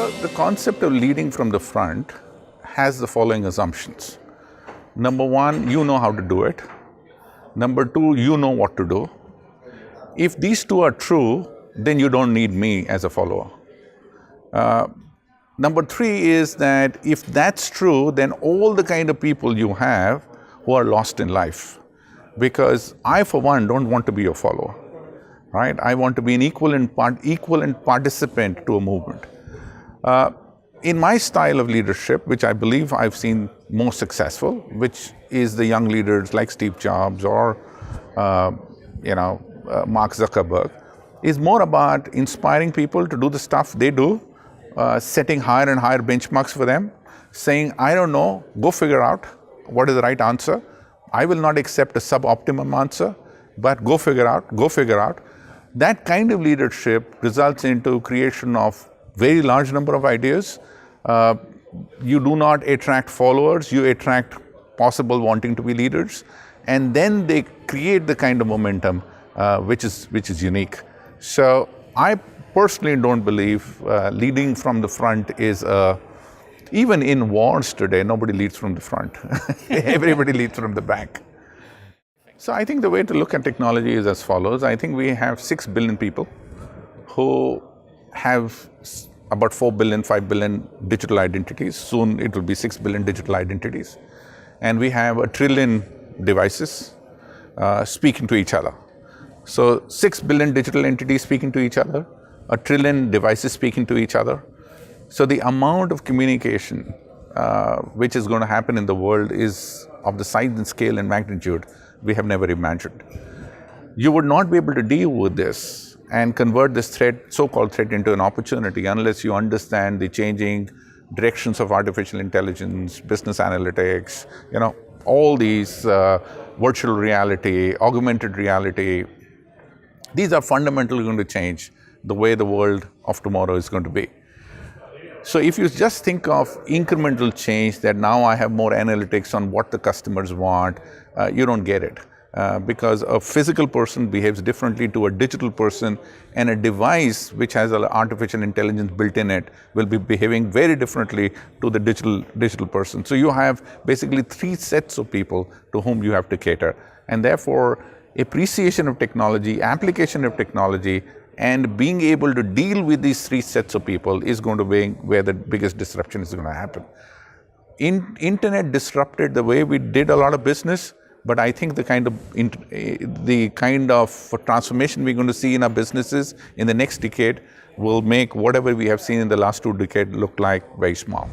The concept of leading from the front has the following assumptions. Number one, you know how to do it. Number two, you know what to do. If these two are true, then you don't need me as a follower. Number three is that if that's true, then all the kind of people you have who are lost in life. Because I, for one, don't want to be your follower, right? I want to be an equivalent participant to a movement. In my style of leadership, which I believe I've seen most successful, which is the young leaders like Steve Jobs or Mark Zuckerberg, is more about inspiring people to do the stuff they do, setting higher and higher benchmarks for them, saying, I don't know, go figure out what is the right answer. I will not accept a suboptimum answer, but go figure out. That kind of leadership results into creation of very large number of ideas. You do not attract followers, you attract possible wanting to be leaders, and then they create the kind of momentum which is unique. So I personally don't believe leading from the front is even in wars today, nobody leads from the front. Everybody leads from the back. So I think the way to look at technology is as follows. I think we have 6 billion people who have about 4 billion, 5 billion digital identities. Soon it will be 6 billion digital identities. And we have 1 trillion devices speaking to each other. So 6 billion digital entities speaking to each other, 1 trillion devices speaking to each other. So the amount of communication which is going to happen in the world is of the size and scale and magnitude we have never imagined. You would not be able to deal with this and convert this threat, so-called threat, into an opportunity unless you understand the changing directions of artificial intelligence, business analytics, all these virtual reality, augmented reality. These are fundamentally going to change the way the world of tomorrow is going to be. So if you just think of incremental change, that now I have more analytics on what the customers want, you don't get it. Because a physical person behaves differently to a digital person, and a device which has artificial intelligence built in it will be behaving very differently to the digital person. So you have basically 3 sets of people to whom you have to cater. And therefore, appreciation of technology, application of technology, and being able to deal with these 3 sets of people is going to be where the biggest disruption is going to happen. Internet disrupted the way we did a lot of business, but I think the kind of transformation we're going to see in our businesses in the next decade will make whatever we have seen in the last 2 decades look like very small.